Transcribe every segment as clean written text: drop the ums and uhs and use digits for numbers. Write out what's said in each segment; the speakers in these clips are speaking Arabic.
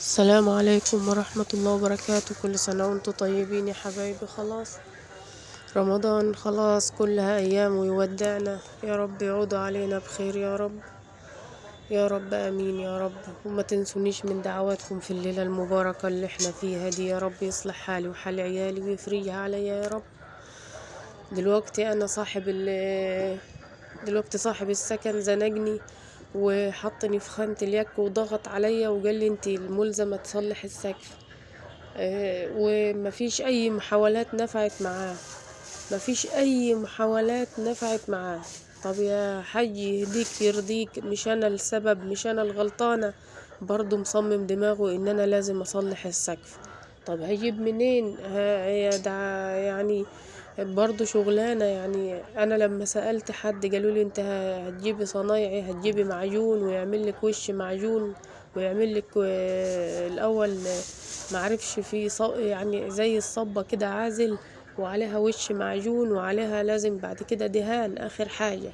السلام عليكم ورحمة الله وبركاته. كل سنة وانتم طيبين يا حبايبي. خلاص رمضان خلاص كلها أيام ويودعنا، يا رب يعود علينا بخير يا رب يا رب، آمين يا رب. وما تنسونيش من دعواتكم في الليلة المباركة اللي احنا فيها دي، يا رب يصلح حالي وحال عيالي ويفرجها عليا يا رب. دلوقتي أنا دلوقتي صاحب السكن زنقني وحطني في خانة اليك وضغط عليا وقال لي انتي الملزمة تصلح السقف. ومفيش اي محاولات نفعت معاه، مفيش اي محاولات نفعت معاه. طب يا حاج يهديك يرضيك، مش انا السبب، مش انا الغلطانة. برضو مصمم دماغه ان انا لازم اصلح السقف. طب هجيب منين؟ هي ده يعني برضو شغلانة. يعني انا لما سألت حد قالوا لي انت هتجيبي صنايعي، هتجيبي معجون ويعمل لك وش معجون ويعمل لك الاول معرفش في يعني زي الصبة كده عازل وعليها وش معجون وعليها لازم بعد كده دهان اخر حاجة.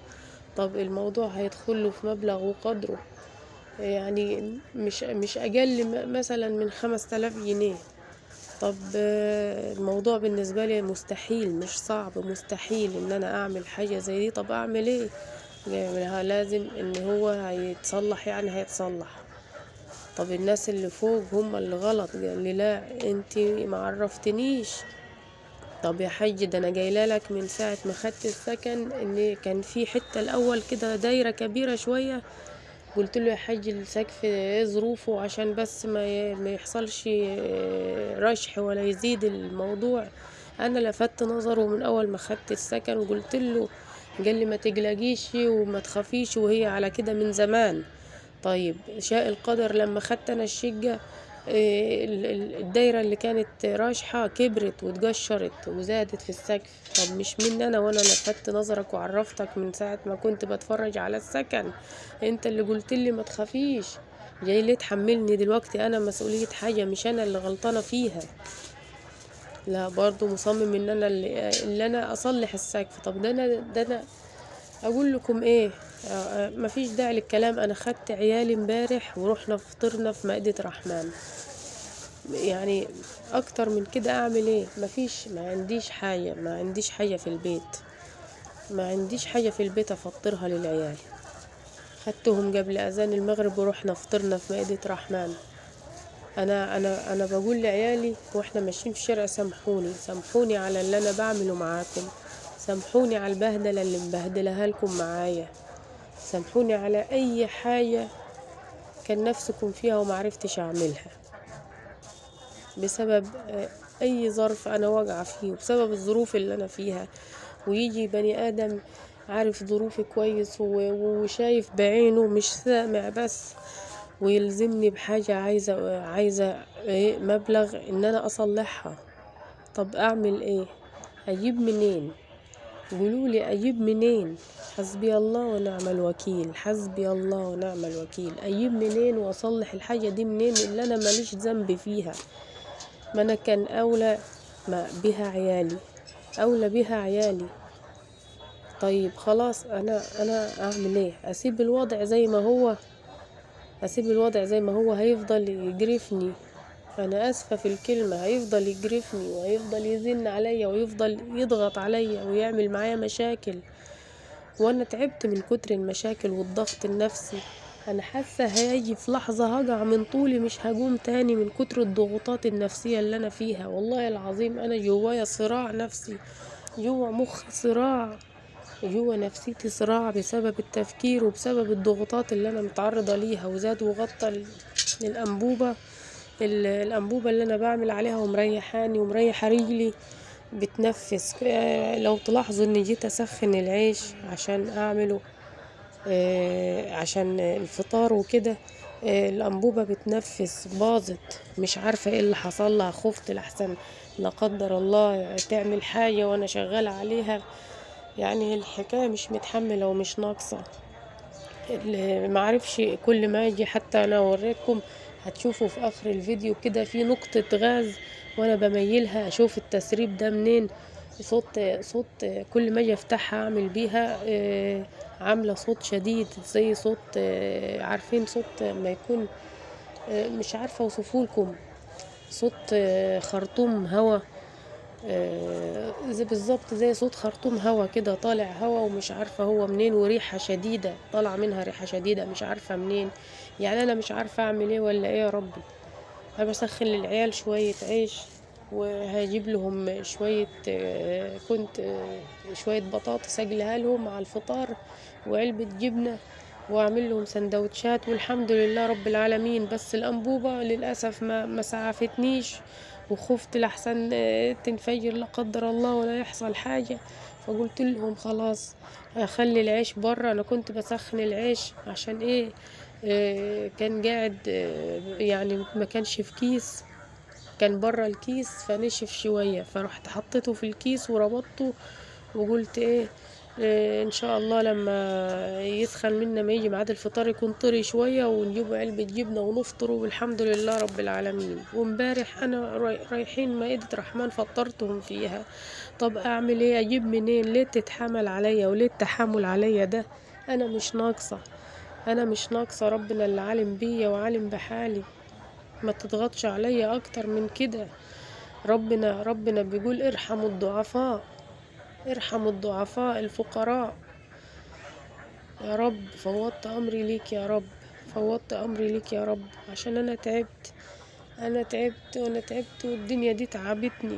طب الموضوع هيدخله في مبلغ وقدره، يعني مش اقل مثلا من 5000 جنيه. طب الموضوع بالنسبة لي مستحيل، مش صعب، مستحيل ان انا اعمل حاجة زي دي. طب اعمل ايه؟ يعني لازم ان هو هيتصلح، يعني هيتصلح. طب الناس اللي فوق هم اللي غلط. قال لي لا انتي معرفتنيش. طب يا حاج ده انا جايله لك من ساعة ما خدت السكن ان كان في حتة الاول كده دايرة كبيرة شوية. قلت له يا حاج السقف ايه ظروفه عشان بس ما يحصلش رشح ولا يزيد الموضوع. انا لفت نظره من اول ما خدت السكن وقلت له. قال لي ما تقلقيش وما تخافيش وهي على كده من زمان. طيب شاء القدر لما خدت انا الشقة، الدايرة اللي كانت رايحة كبرت واتقشرت وزادت في السقف. طب مش مني انا، وانا لفتت نظرك وعرفتك من ساعة ما كنت بتفرج على السكن. انت اللي قلت لي ما تخافيش، جاي ليه تحملني دلوقتي انا مسؤولية حاجة مش انا اللي غلطانة فيها؟ لا برضو مصمم ان انا اللي انا اصلح السقف. طب ده انا اقول لكم ايه؟ مفيش داعي للكلام. انا خدت عيالي امبارح ورحنا فطرنا في مائدة رحمن. يعني اكتر من كده اعمل ايه؟ مفيش، ما عنديش حاجة، ما عنديش حاجة في البيت، ما عنديش حاجة في البيت افطرها للعيال. خدتهم قبل اذان المغرب ورحنا فطرنا في مائدة رحمن. انا بقول لعيالي واحنا ماشيين في الشارع سامحوني، سامحوني على اللي انا بعمله معاكم، سامحوني على البهدلة اللي مبهدلها لكم معايا، سامحوني على اي حاجة كان نفسكم فيها ومعرفتش اعملها بسبب اي ظرف انا واقعة فيه وبسبب الظروف اللي انا فيها. ويجي بني ادم عارف ظروفي كويس وشايف بعينه مش سامع بس، ويلزمني بحاجة عايزة مبلغ ان انا اصلحها. طب اعمل ايه؟ اجيب منين؟ قولولي اجيب منين؟ حسبي الله ونعم الوكيل، حسبي الله ونعم الوكيل. اجيب منين واصلح الحاجة دي منين اللي انا ماليش ذنب فيها؟ ما انا كان اولى ما بها عيالي، اولى بها عيالي. طيب خلاص انا اعمل ايه؟ اسيب الوضع زي ما هو؟ اسيب الوضع زي ما هو هيفضل يجرفني، انا اسفة في الكلمة، هيفضل يجرفني وهيفضل يزن عليا ويفضل يضغط عليا ويعمل معايا مشاكل. وانا تعبت من كتر المشاكل والضغط النفسي. انا حاسة هيجي في لحظة هقع من طولي مش هقوم تاني من كتر الضغوطات النفسية اللي انا فيها. والله العظيم انا جوايا صراع نفسي، جوا مخي صراع، جوا نفسيتي صراع بسبب التفكير وبسبب الضغوطات اللي انا متعرضة ليها. وزاد وغطى الانبوبة، الانبوبة اللي انا بعمل عليها ومريحاني ومريحة رجلي بتنفس. لو تلاحظوا اني جيت اسخن العيش عشان اعمله عشان الفطار وكده، الانبوبة بتنفس باظت، مش عارفة ايه اللي حصل لها. خفت لحسن لا قدر الله تعمل حاجة وانا شغالة عليها. يعني الحكاية مش متحملة ومش ناقصة. معرفش كل ما اجي حتى انا اوريكم هتشوفوا في اخر الفيديو كده في نقطة غاز وانا بميلها اشوف التسريب ده منين. صوت كل ما اجي افتحها اعمل بيها عاملة صوت شديد زي صوت عارفين صوت ما يكون مش عارفة اوصفهولكم. صوت خرطوم هوا، زي بالظبط زي صوت خرطوم هوا كده طالع هوا، ومش عارفة هو منين، وريحة شديدة طالعة منها ريحة شديدة مش عارفة منين. يعني أنا مش عارفة أعمل إيه ولا إيه يا ربي. هبسخن للعيال شوية عيش، وهجيب لهم شوية كنت شوية بطاطس أجلها لهم على الفطار، وعلبة جبنة، وأعمل لهم سندوتشات، والحمد لله رب العالمين. بس الأنبوبة للأسف ما سعفتنيش، وخفت لحسن تنفجر لا قدر الله ولا يحصل حاجة. فقلت لهم خلاص أخلي العيش برا. أنا كنت بسخن العيش عشان إيه؟ كان قاعد يعني ما كانش في كيس، كان برا الكيس فنشف شوية، فرحت حطيته في الكيس وربطته، وقلت ايه ان شاء الله لما يسخن منا ما يجي ميعاد الفطار يكون طري شوية، ونجيب علبة جبنة ونفطر، والحمد لله رب العالمين. وامبارح انا رايحين مائدة رحمن فطرتهم فيها. طب اعمل ايه؟ اجيب منين؟ ليه تتحمل عليا وليه التحمل عليا ده؟ انا مش ناقصة، انا مش ناقصة، ربنا اللي عالم بيا وعالم بحالي. ما تضغطش عليا اكتر من كده. ربنا بيقول ارحموا الضعفاء، ارحموا الضعفاء الفقراء. يا رب فوضت امري ليك يا رب، فوضت امري ليك يا رب، عشان انا تعبت، انا تعبت وانا تعبت والدنيا دي تعبتني.